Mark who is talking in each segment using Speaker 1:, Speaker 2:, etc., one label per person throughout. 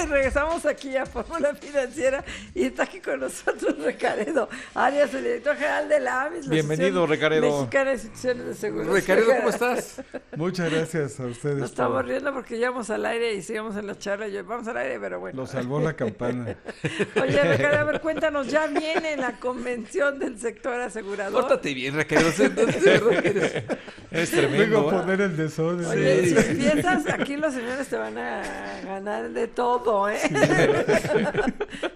Speaker 1: regresamos aquí a Fórmula Financiera y está aquí con nosotros Recaredo Arias, el director general de la AMIS,
Speaker 2: Bienvenido, Recaredo.
Speaker 1: Mexicana de Instituciones de Seguros.
Speaker 2: Recaredo, ¿cómo estás?
Speaker 3: Muchas gracias a ustedes.
Speaker 1: Nos estamos riendo porque llegamos al aire y sigamos en la charla. Vamos al aire, pero bueno.
Speaker 3: Lo salvó la campana.
Speaker 1: Oye, Recaredo, a ver, cuéntanos, ya viene la convención del sector asegurador.
Speaker 2: Pórtate bien, Recaredo. Es tremendo.
Speaker 3: Vengo a poner el desorden.
Speaker 1: Oye, si empiezas, aquí los señores te van a ganar de todo, ¿eh? Sí.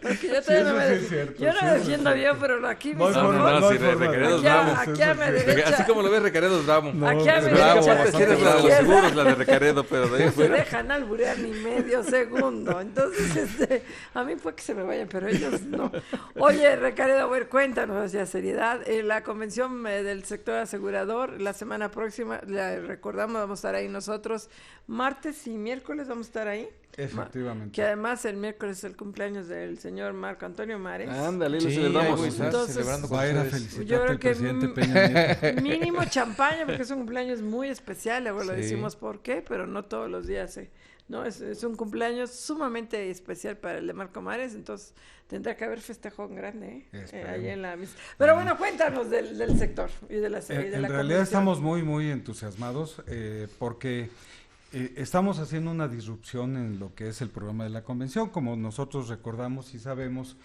Speaker 1: Porque yo todavía yo no defiendo bien, pero aquí mis ojos...
Speaker 2: No, Recaredo es bravo.
Speaker 1: Aquí a mi derecha...
Speaker 2: Así como lo ves, Recaredo es bravo.
Speaker 1: Aquí a mi
Speaker 2: bravo,
Speaker 1: derecha...
Speaker 2: tienes la de los seguros, la de Recaredo, pero de ahí
Speaker 1: No se
Speaker 2: fuera...
Speaker 1: dejan alburear ni medio segundo. Entonces, a mí fue que se me vayan, pero ellos no. Oye, Recaredo, a ver, cuéntanos hacia seriedad. La convención del sector asegurador, la semana próxima, la recordamos, vamos a estar ahí nosotros. Martes y miércoles vamos a estar ahí.
Speaker 3: Efectivamente.
Speaker 1: Que además el miércoles es el cumpleaños del señor Marco Antonio Mares.
Speaker 2: Ándale, lo celebramos.
Speaker 1: Entonces,
Speaker 2: celebrando con
Speaker 3: va a ir a
Speaker 2: ustedes.
Speaker 1: Yo
Speaker 3: felicitarte
Speaker 1: creo
Speaker 3: al
Speaker 1: que
Speaker 3: presidente Peña Nieto.
Speaker 1: mínimo champaña, porque es un cumpleaños muy especial, luego lo
Speaker 2: Sí.
Speaker 1: decimos por qué, pero no todos los días no, es un cumpleaños sumamente especial para el de Marco Mares, entonces tendrá que haber festejo en grande, ahí en la misa. Pero bueno, cuéntanos del sector y de la serie.
Speaker 3: En realidad estamos muy, muy entusiasmados porque estamos haciendo una disrupción en lo que es el programa de la convención. Como nosotros recordamos y sabemos,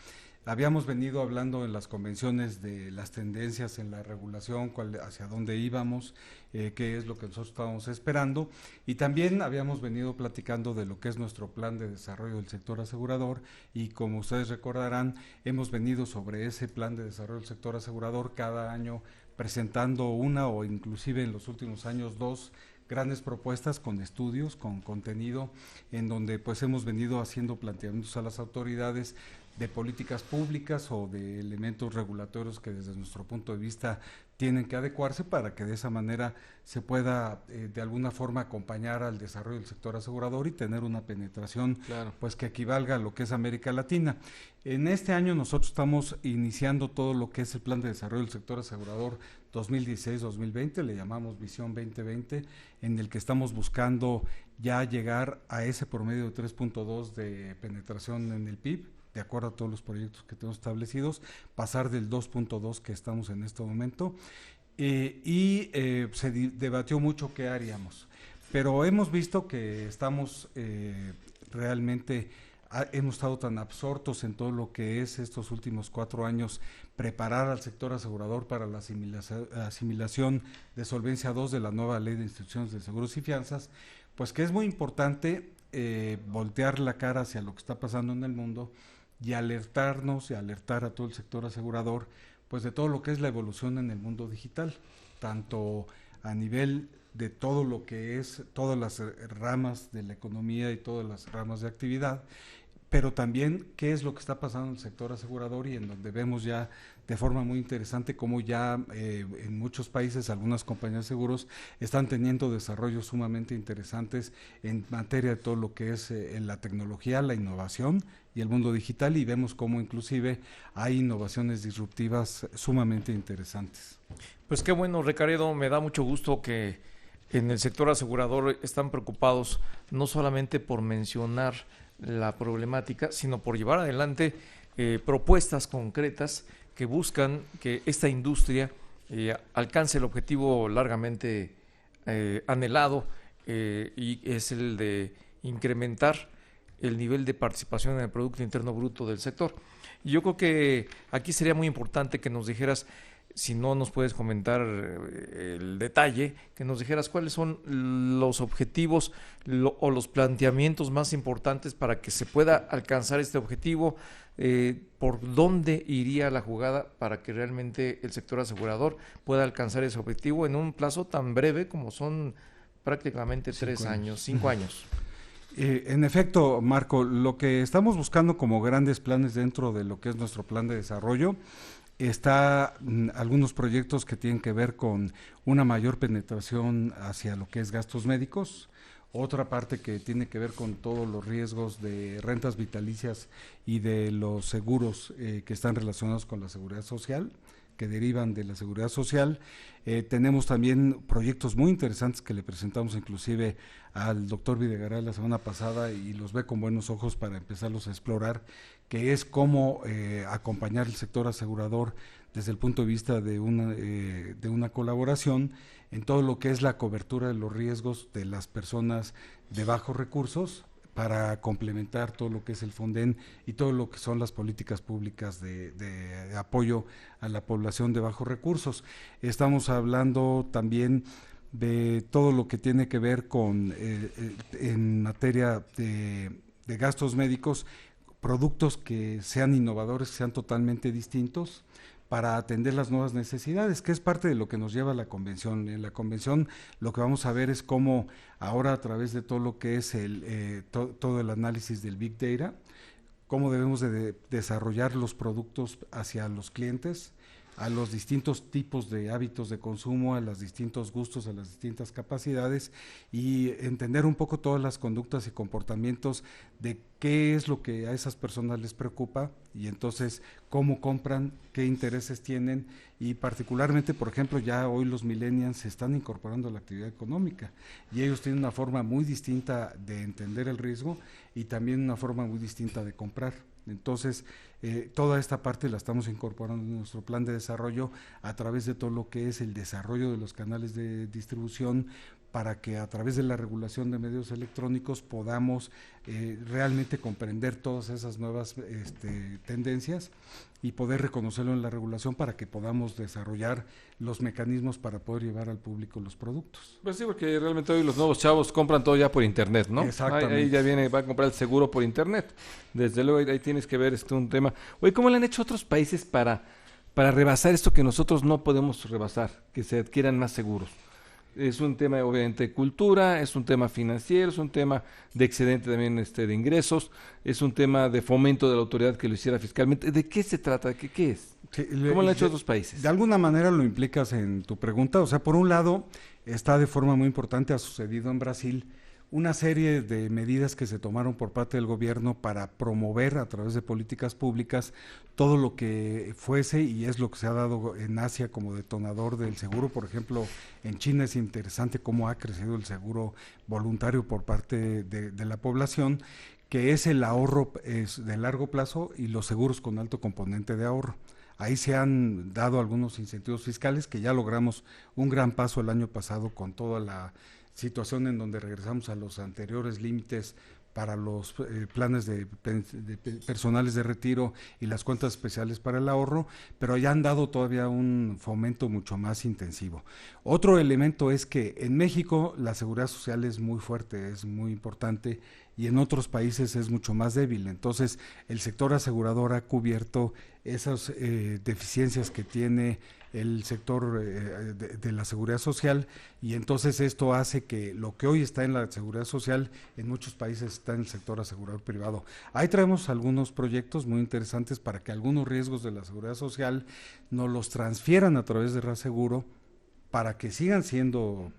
Speaker 3: habíamos venido hablando en las convenciones de las tendencias en la regulación, hacia dónde íbamos, qué es lo que nosotros estábamos esperando, y también habíamos venido platicando de lo que es nuestro plan de desarrollo del sector asegurador, y como ustedes recordarán, hemos venido sobre ese plan de desarrollo del sector asegurador cada año presentando una o inclusive en los últimos años 2 grandes propuestas con estudios, con contenido, en donde pues hemos venido haciendo planteamientos a las autoridades de políticas públicas o de elementos regulatorios que desde nuestro punto de vista tienen que adecuarse para que de esa manera se pueda de alguna forma acompañar al desarrollo del sector asegurador y tener una penetración pues que equivalga a lo que es América Latina. En este año nosotros estamos iniciando todo lo que es el plan de desarrollo del sector asegurador 2016-2020, le llamamos Visión 2020, en el que estamos buscando ya llegar a ese promedio de 3.2 de penetración en el PIB, de acuerdo a todos los proyectos que tenemos establecidos, pasar del 2.2 que estamos en este momento, se debatió mucho qué haríamos, pero hemos visto que estamos realmente, hemos estado tan absortos en todo lo que es estos últimos 4 años, preparar al sector asegurador para la asimilación de Solvencia II de la nueva Ley de Instituciones de Seguros y Fianzas, pues que es muy importante voltear la cara hacia lo que está pasando en el mundo y alertarnos y alertar a todo el sector asegurador pues de todo lo que es la evolución en el mundo digital, tanto a nivel de todo lo que es, todas las ramas de la economía y todas las ramas de actividad, pero también qué es lo que está pasando en el sector asegurador y en donde vemos ya de forma muy interesante cómo ya en muchos países algunas compañías de seguros están teniendo desarrollos sumamente interesantes en materia de todo lo que es la tecnología, la innovación y el mundo digital, y vemos cómo inclusive hay innovaciones disruptivas sumamente interesantes.
Speaker 2: Pues qué bueno, Recaredo, me da mucho gusto que en el sector asegurador están preocupados no solamente por mencionar la problemática, sino por llevar adelante propuestas concretas que buscan que esta industria alcance el objetivo largamente anhelado, y es el de incrementar el nivel de participación en el Producto Interno Bruto del sector. Y yo creo que aquí sería muy importante que nos dijeras, si no nos puedes comentar el detalle, que nos dijeras cuáles son los objetivos o los planteamientos más importantes para que se pueda alcanzar este objetivo, por dónde iría la jugada para que realmente el sector asegurador pueda alcanzar ese objetivo en un plazo tan breve como son prácticamente 5 años.
Speaker 3: En efecto, Marco, lo que estamos buscando como grandes planes dentro de lo que es nuestro plan de desarrollo, está algunos proyectos que tienen que ver con una mayor penetración hacia lo que es gastos médicos, otra parte que tiene que ver con todos los riesgos de rentas vitalicias y de los seguros que están relacionados con la seguridad social, que derivan de la seguridad social. Tenemos también proyectos muy interesantes que le presentamos inclusive al doctor Videgaray la semana pasada y los ve con buenos ojos para empezarlos a explorar, que es cómo acompañar el sector asegurador desde el punto de vista de una colaboración en todo lo que es la cobertura de los riesgos de las personas de bajos recursos, para complementar todo lo que es el Fonden y todo lo que son las políticas públicas de apoyo a la población de bajos recursos. Estamos hablando también de todo lo que tiene que ver con, en materia de gastos médicos, productos que sean innovadores, que sean totalmente distintos, para atender las nuevas necesidades, que es parte de lo que nos lleva a la convención. En la convención lo que vamos a ver es cómo ahora, a través de todo lo que es todo el análisis del Big Data, cómo debemos de desarrollar los productos hacia los clientes, a los distintos tipos de hábitos de consumo, a los distintos gustos, a las distintas capacidades, y entender un poco todas las conductas y comportamientos de qué es lo que a esas personas les preocupa, y entonces cómo compran, qué intereses tienen, y particularmente, por ejemplo, ya hoy los millennials se están incorporando a la actividad económica, y ellos tienen una forma muy distinta de entender el riesgo y también una forma muy distinta de comprar. Entonces, toda esta parte la estamos incorporando en nuestro plan de desarrollo a través de todo lo que es el desarrollo de los canales de distribución, para que a través de la regulación de medios electrónicos podamos realmente comprender todas esas nuevas tendencias y poder reconocerlo en la regulación, para que podamos desarrollar los mecanismos para poder llevar al público los productos.
Speaker 4: Pues sí, porque realmente hoy los nuevos chavos compran todo ya por internet, ¿no?
Speaker 3: Exactamente.
Speaker 4: Ahí ya va a comprar el seguro por internet. Desde luego ahí tienes que ver un tema. Oye, ¿cómo le han hecho otros países para rebasar esto que nosotros no podemos rebasar, que se adquieran más seguros? Es un tema obviamente de cultura, es un tema financiero, es un tema de excedente también de ingresos, es un tema de fomento de la autoridad que lo hiciera fiscalmente. ¿De qué se trata? ¿Qué es?
Speaker 3: Sí,
Speaker 4: ¿Cómo lo han hecho otros países?
Speaker 3: De alguna manera lo implicas en tu pregunta. O sea, por un lado, está de forma muy importante, ha sucedido en Brasil, una serie de medidas que se tomaron por parte del gobierno para promover a través de políticas públicas todo lo que fuese, y es lo que se ha dado en Asia como detonador del seguro. Por ejemplo, en China es interesante cómo ha crecido el seguro voluntario por parte de la población, que es el ahorro de largo plazo y los seguros con alto componente de ahorro. Ahí se han dado algunos incentivos fiscales, que ya logramos un gran paso el año pasado con toda la situación en donde regresamos a los anteriores límites para los planes de personales de retiro y las cuentas especiales para el ahorro, pero ya han dado todavía un fomento mucho más intensivo. Otro elemento es que en México la seguridad social es muy fuerte, es muy importante, y en otros países es mucho más débil. Entonces, el sector asegurador ha cubierto esas deficiencias que tiene el sector de la seguridad social, y entonces esto hace que lo que hoy está en la seguridad social en muchos países está en el sector asegurador privado. Ahí traemos algunos proyectos muy interesantes para que algunos riesgos de la seguridad social nos los transfieran a través de Raseguro, para que sigan siendo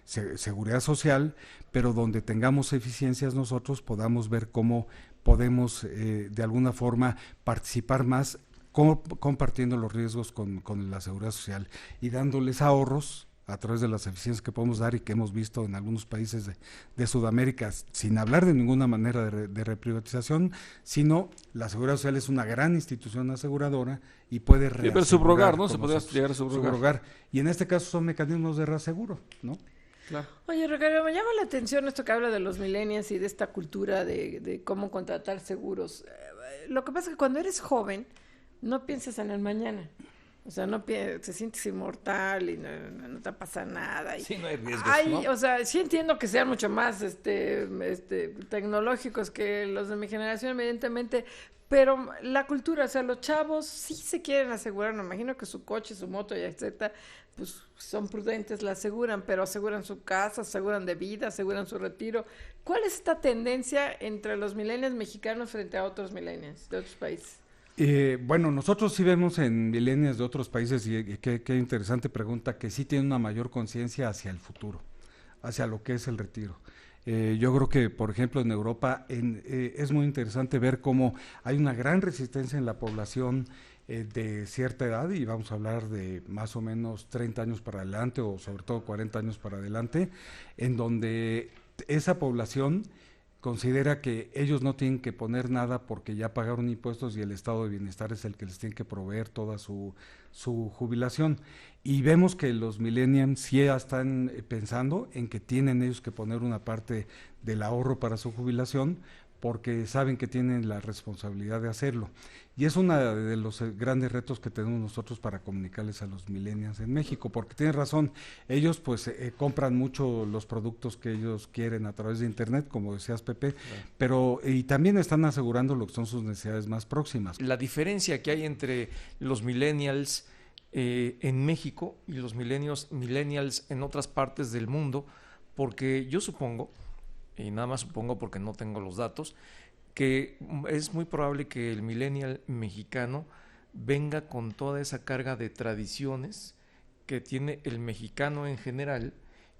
Speaker 3: seguridad social, pero donde tengamos eficiencias nosotros podamos ver cómo podemos de alguna forma participar más, compartiendo los riesgos con la seguridad social y dándoles ahorros a través de las eficiencias que podemos dar y que hemos visto en algunos países de Sudamérica, sin hablar de ninguna manera de reprivatización, sino la seguridad social es una gran institución aseguradora y puede
Speaker 4: pero subrogar, ¿no? Se podría llegar a
Speaker 3: subrogar. Y en este caso son mecanismos de reaseguro, ¿no?
Speaker 4: Claro.
Speaker 1: Oye, Ricardo, me llama la atención esto que habla de los millennials y de esta cultura de cómo contratar seguros. Lo que pasa es que cuando eres joven, no piensas en el mañana. O sea, te sientes inmortal y no te pasa nada. Y
Speaker 4: sí, no hay riesgos, ¿no?
Speaker 1: O sea, sí entiendo que sean mucho más tecnológicos que los de mi generación, evidentemente, pero la cultura, o sea, los chavos sí se quieren asegurar. Me imagino que su coche, su moto y etcétera, pues son prudentes, la aseguran, pero aseguran su casa, aseguran de vida, aseguran su retiro. ¿Cuál es esta tendencia entre los millennials mexicanos frente a otros millennials de otros países?
Speaker 3: Bueno, nosotros sí vemos en millennials de otros países, y qué interesante pregunta, que sí tienen una mayor conciencia hacia el futuro, hacia lo que es el retiro. Yo creo que, por ejemplo, en Europa es muy interesante ver cómo hay una gran resistencia en la población de cierta edad, y vamos a hablar de más o menos 30 años para adelante o sobre todo 40 años para adelante, en donde esa población considera que ellos no tienen que poner nada porque ya pagaron impuestos y el estado de bienestar es el que les tiene que proveer toda su jubilación. Y vemos que los millennials sí ya están pensando en que tienen ellos que poner una parte del ahorro para su jubilación, porque saben que tienen la responsabilidad de hacerlo. Y es uno de los grandes retos que tenemos nosotros para comunicarles a los millennials en México, porque tienes razón, ellos pues compran mucho los productos que ellos quieren a través de internet, como decías, Pepe, pero y también están asegurando lo que son sus necesidades más próximas.
Speaker 2: La diferencia que hay entre los millennials en México y los millennials en otras partes del mundo, porque yo supongo, y nada más supongo porque no tengo los datos, que es muy probable que el millennial mexicano venga con toda esa carga de tradiciones que tiene el mexicano en general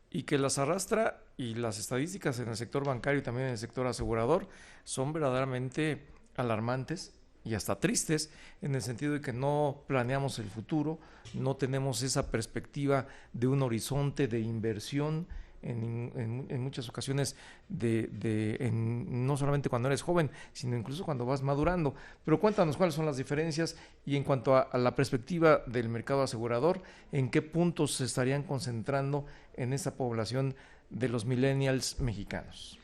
Speaker 2: y que las arrastra, y las estadísticas en el sector bancario y también en el sector asegurador son verdaderamente alarmantes y hasta tristes, en el sentido de que no planeamos el futuro, no tenemos esa perspectiva de un horizonte de inversión en muchas ocasiones no solamente cuando eres joven, sino incluso cuando vas madurando. Pero cuéntanos cuáles son las diferencias, y en cuanto a la perspectiva del mercado asegurador, ¿en qué puntos se estarían concentrando en esa población de los millennials mexicanos?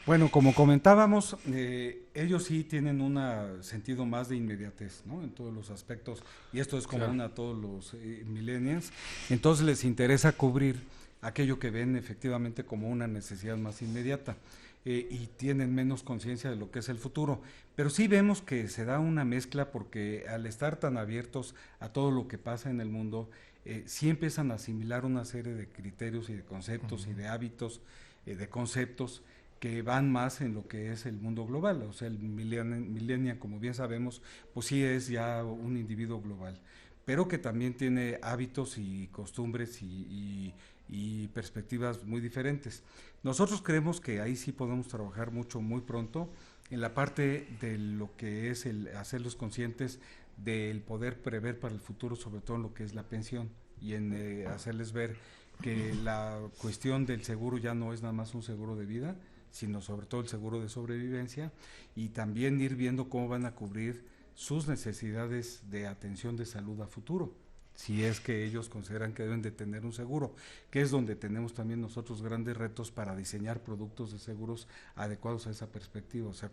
Speaker 3: Bueno, como comentábamos, ellos sí tienen un sentido más de inmediatez, ¿no? En todos los aspectos, y esto es común a todos los millennials. Entonces les interesa cubrir aquello que ven efectivamente como una necesidad más inmediata, y tienen menos conciencia de lo que es el futuro. Pero sí vemos que se da una mezcla, porque al estar tan abiertos a todo lo que pasa en el mundo, sí empiezan a asimilar una serie de criterios y de conceptos y de hábitos, de conceptos que van más en lo que es el mundo global. O sea, el millennial, como bien sabemos, pues sí es ya un individuo global, pero que también tiene hábitos y costumbres y perspectivas muy diferentes. Nosotros creemos que ahí sí podemos trabajar mucho, muy pronto, en la parte de lo que es el hacerlos conscientes del poder prever para el futuro, sobre todo en lo que es la pensión, y en hacerles ver que la cuestión del seguro ya no es nada más un seguro de vida, sino sobre todo el seguro de sobrevivencia, y también ir viendo cómo van a cubrir sus necesidades de atención de salud a futuro, si es que ellos consideran que deben de tener un seguro, que es donde tenemos también nosotros grandes retos para diseñar productos de seguros adecuados a esa perspectiva. O sea,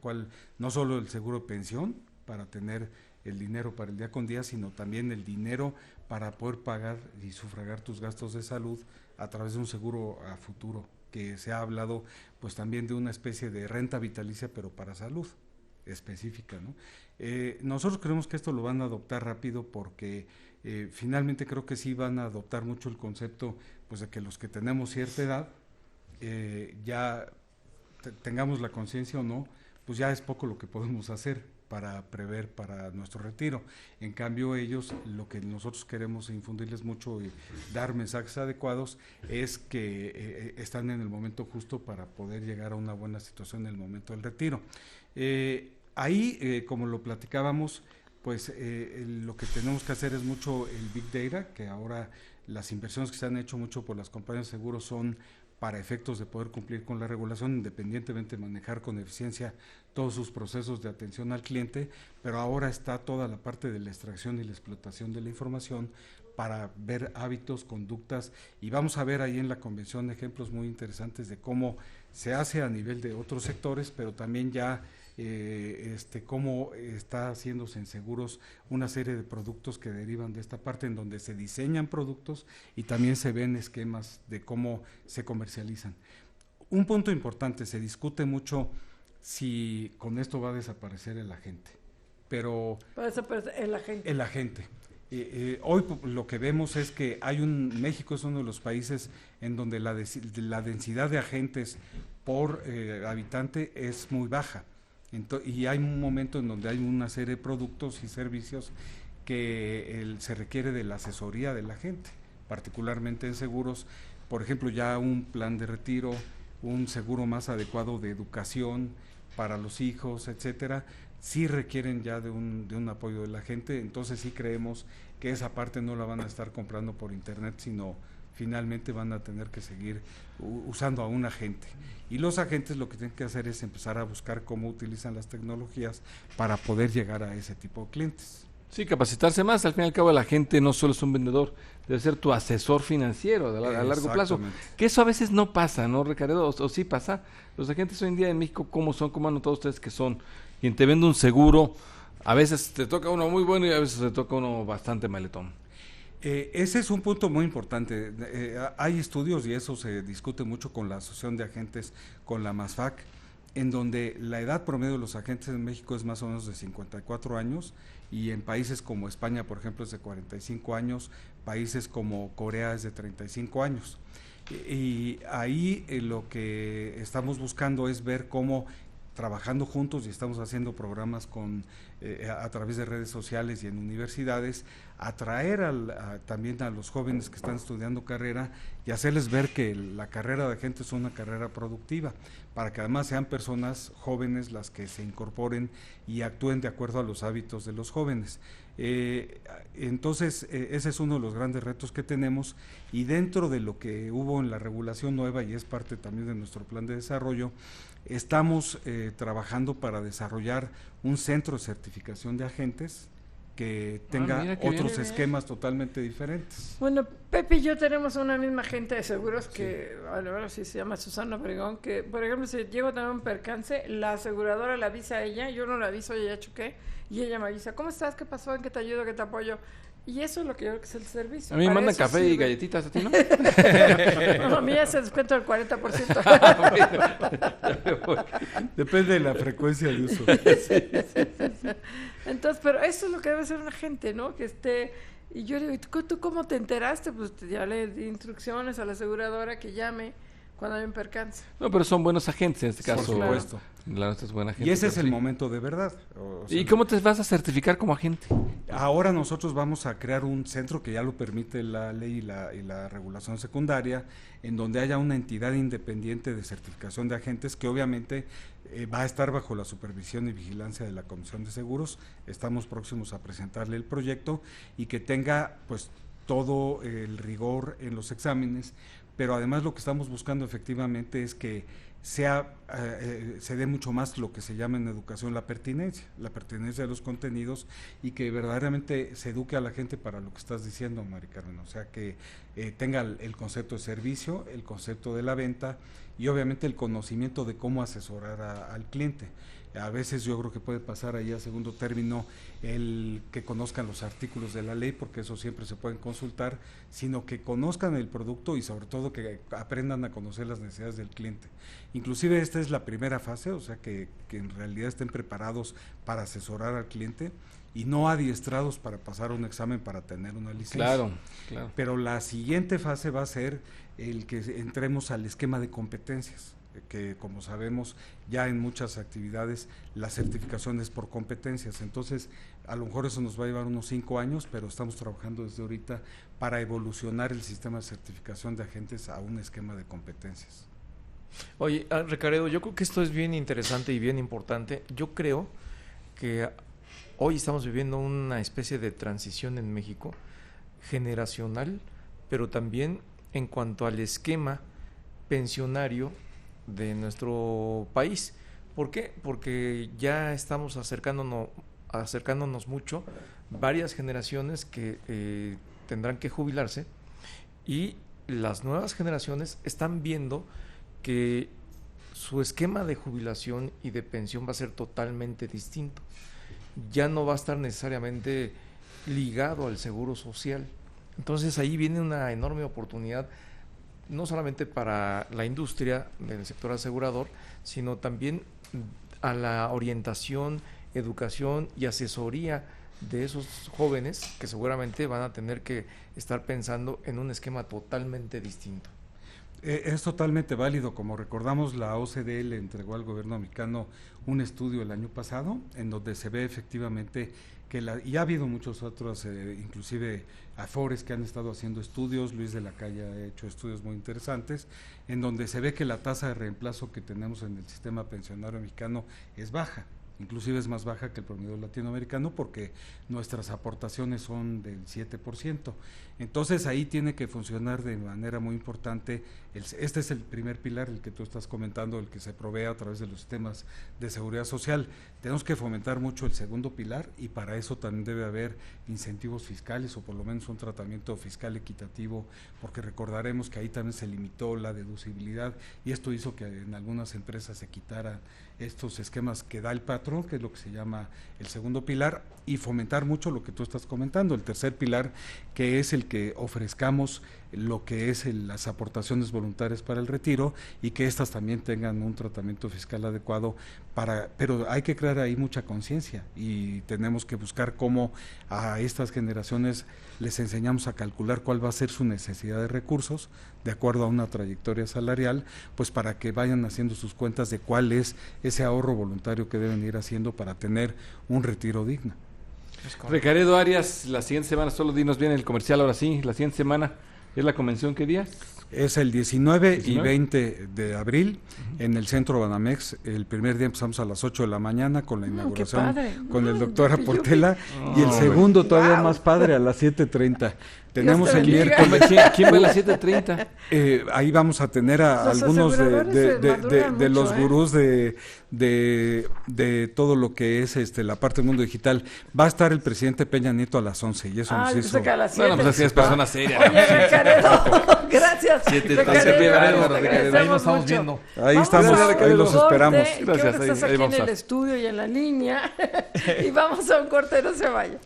Speaker 3: no solo el seguro de pensión para tener el dinero para el día con día, sino también el dinero para poder pagar y sufragar tus gastos de salud a través de un seguro a futuro, que se ha hablado pues también de una especie de renta vitalicia, pero para salud específica, ¿no? Nosotros creemos que esto lo van a adoptar rápido, porque finalmente creo que sí van a adoptar mucho el concepto pues de que los que tenemos cierta edad, ya tengamos la conciencia o no, pues ya es poco lo que podemos hacer para prever para nuestro retiro. En cambio ellos, lo que nosotros queremos infundirles mucho y dar mensajes adecuados, es que están en el momento justo para poder llegar a una buena situación en el momento del retiro. Ahí, como lo platicábamos, pues lo que tenemos que hacer es mucho el Big Data, que ahora las inversiones que se han hecho mucho por las compañías de seguros son para efectos de poder cumplir con la regulación, independientemente de manejar con eficiencia todos sus procesos de atención al cliente, pero ahora está toda la parte de la extracción y la explotación de la información para ver hábitos, conductas, y vamos a ver ahí en la convención ejemplos muy interesantes de cómo se hace a nivel de otros sectores, pero también ya cómo está haciéndose en seguros una serie de productos que derivan de esta parte, en donde se diseñan productos y también se ven esquemas de cómo se comercializan. Un punto importante, se discute mucho si con esto va a desaparecer el agente, pero
Speaker 1: ¿Va a desaparecer el agente?
Speaker 3: El agente. Hoy lo que vemos es que México es uno de los países en donde la densidad de agentes por habitante es muy baja. Y hay un momento en donde hay una serie de productos y servicios que se requiere de la asesoría de la gente, particularmente en seguros, por ejemplo, ya un plan de retiro, un seguro más adecuado de educación para los hijos, etcétera, sí requieren ya de un apoyo de la gente, entonces sí creemos que esa parte no la van a estar comprando por internet, sino finalmente van a tener que seguir usando a un agente. Y los agentes lo que tienen que hacer es empezar a buscar cómo utilizan las tecnologías para poder llegar a ese tipo de clientes.
Speaker 4: Sí, capacitarse más. Al fin y al cabo, la gente no solo es un vendedor, debe ser tu asesor financiero a largo plazo. Que eso a veces no pasa, ¿no, Ricardo? O sí pasa. Los agentes hoy en día en México, ¿cómo son? ¿Cómo han notado ustedes que son? Quien te vende un seguro, a veces te toca uno muy bueno y a veces te toca uno bastante maletón.
Speaker 3: Ese es un punto muy importante. Hay estudios, y eso se discute mucho con la Asociación de Agentes, con la MASFAC, en donde la edad promedio de los agentes en México es más o menos de 54 años, y en países como España, por ejemplo, es de 45 años, países como Corea es de 35 años. Y ahí lo que estamos buscando es ver cómo, trabajando juntos, y estamos haciendo programas a través de redes sociales y en universidades, atraer también a los jóvenes que están estudiando carrera y hacerles ver que la carrera de agente es una carrera productiva, para que además sean personas jóvenes las que se incorporen y actúen de acuerdo a los hábitos de los jóvenes. Entonces, ese es uno de los grandes retos que tenemos, y dentro de lo que hubo en la regulación nueva, y es parte también de nuestro plan de desarrollo, estamos trabajando para desarrollar un centro de certificación de agentes que tenga otros esquemas totalmente diferentes.
Speaker 1: Bueno, Pepe y yo tenemos una misma agente de seguros que, ahora sí se llama Susana Obregón, que por ejemplo si llego a tener un percance, la aseguradora le avisa a ella, yo no la aviso, ya choqué, y ella me avisa, ¿cómo estás? ¿Qué pasó? ¿En qué te ayudo? ¿Qué te apoyo? Y eso es lo que yo creo que es el servicio.
Speaker 4: A mí me mandan café y galletitas, ¿a ti no?
Speaker 1: No, a mí ya se descuenta el 40%.
Speaker 3: Depende de la frecuencia de uso.
Speaker 1: Sí. Entonces, pero eso es lo que debe ser un agente, ¿no? Que esté... Y yo digo, ¿tú cómo te enteraste? Pues ya le di instrucciones a la aseguradora que llame cuando hay un percance.
Speaker 4: No, pero son buenos agentes en este caso.
Speaker 3: Por supuesto.
Speaker 4: La nuestra es buena gente.
Speaker 3: Y ese es el momento de verdad.
Speaker 4: ¿Y cómo te vas a certificar como agente?
Speaker 3: Ahora nosotros vamos a crear un centro que ya lo permite la ley y la regulación secundaria, en donde haya una entidad independiente de certificación de agentes que obviamente va a estar bajo la supervisión y vigilancia de la Comisión de Seguros. Estamos próximos a presentarle el proyecto y que tenga pues todo el rigor en los exámenes, pero además lo que estamos buscando efectivamente es que se dé mucho más lo que se llama en educación la pertinencia de los contenidos, y que verdaderamente se eduque a la gente para lo que estás diciendo, Mari Carmen, o sea que tenga el concepto de servicio, el concepto de la venta y obviamente el conocimiento de cómo asesorar al cliente. A veces yo creo que puede pasar ahí a segundo término el que conozcan los artículos de la ley, porque eso siempre se pueden consultar, sino que conozcan el producto y sobre todo que aprendan a conocer las necesidades del cliente. Inclusive esta es la primera fase, o sea que en realidad estén preparados para asesorar al cliente y no adiestrados para pasar un examen para tener una licencia.
Speaker 4: Claro.
Speaker 3: Pero la siguiente fase va a ser el que entremos al esquema de competencias, que como sabemos ya en muchas actividades la certificación es por competencias, entonces a lo mejor eso nos va a llevar unos 5 años, pero estamos trabajando desde ahorita para evolucionar el sistema de certificación de agentes a un esquema de competencias.
Speaker 2: Oye, Ricardo, yo creo que esto es bien interesante y bien importante. Yo creo que hoy estamos viviendo una especie de transición en México, generacional, pero también en cuanto al esquema pensionario de nuestro país. ¿Por qué? Porque ya estamos acercándonos mucho, varias generaciones que tendrán que jubilarse, y las nuevas generaciones están viendo que su esquema de jubilación y de pensión va a ser totalmente distinto. Ya no va a estar necesariamente ligado al seguro social. Entonces ahí viene una enorme oportunidad, no solamente para la industria del sector asegurador, sino también a la orientación, educación y asesoría de esos jóvenes que seguramente van a tener que estar pensando en un esquema totalmente distinto.
Speaker 3: Es totalmente válido. Como recordamos, la OCDE le entregó al gobierno mexicano un estudio el año pasado en donde se ve efectivamente que y ha habido muchos otros, inclusive Afores, que han estado haciendo estudios. Luis de la Calle ha hecho estudios muy interesantes en donde se ve que la tasa de reemplazo que tenemos en el sistema pensionario mexicano es baja. inclusive es más baja que el promedio latinoamericano porque nuestras aportaciones son del 7%. Entonces ahí tiene que funcionar de manera muy importante, este es el primer pilar, el que tú estás comentando, el que se provee a través de los sistemas de seguridad social. Tenemos que fomentar mucho el segundo pilar y para eso también debe haber incentivos fiscales o por lo menos un tratamiento fiscal equitativo, porque recordaremos que ahí también se limitó la deducibilidad y esto hizo que en algunas empresas se quitaran estos esquemas que da el patrón, que es lo que se llama el segundo pilar, y fomentar mucho lo que tú estás comentando, el tercer pilar, que es el que ofrezcamos lo que es las aportaciones voluntarias para el retiro y que éstas también tengan un tratamiento fiscal adecuado pero hay que crear ahí mucha conciencia y tenemos que buscar cómo a estas generaciones les enseñamos a calcular cuál va a ser su necesidad de recursos de acuerdo a una trayectoria salarial, pues para que vayan haciendo sus cuentas de cuál es ese ahorro voluntario que deben ir haciendo para tener un retiro digno.
Speaker 4: Recaredo Arias, la siguiente semana, solo dinos bien el comercial ahora sí, la siguiente semana, ¿es la convención qué días?
Speaker 3: Es el 19 y 20 de abril en el Centro Banamex. El primer día empezamos a las 8 de la mañana con la inauguración con el doctor Aportela y el segundo todavía más padre a las 7:30. Tenemos el miércoles.
Speaker 4: ¿Quién va a las 7:30?
Speaker 3: Ahí vamos a tener a algunos de los gurús de todo lo que es la parte del mundo digital. Va a estar el presidente Peña Nieto a las 11 y eso nos hizo.
Speaker 4: Bueno, pues así es persona seria.
Speaker 1: Oye, Recaredo, gracias.
Speaker 2: Ahí nos estamos viendo.
Speaker 3: Ahí estamos, ahí los esperamos.
Speaker 1: Gracias. Estás aquí en el estudio y en la línea y vamos a un corte, no se vaya.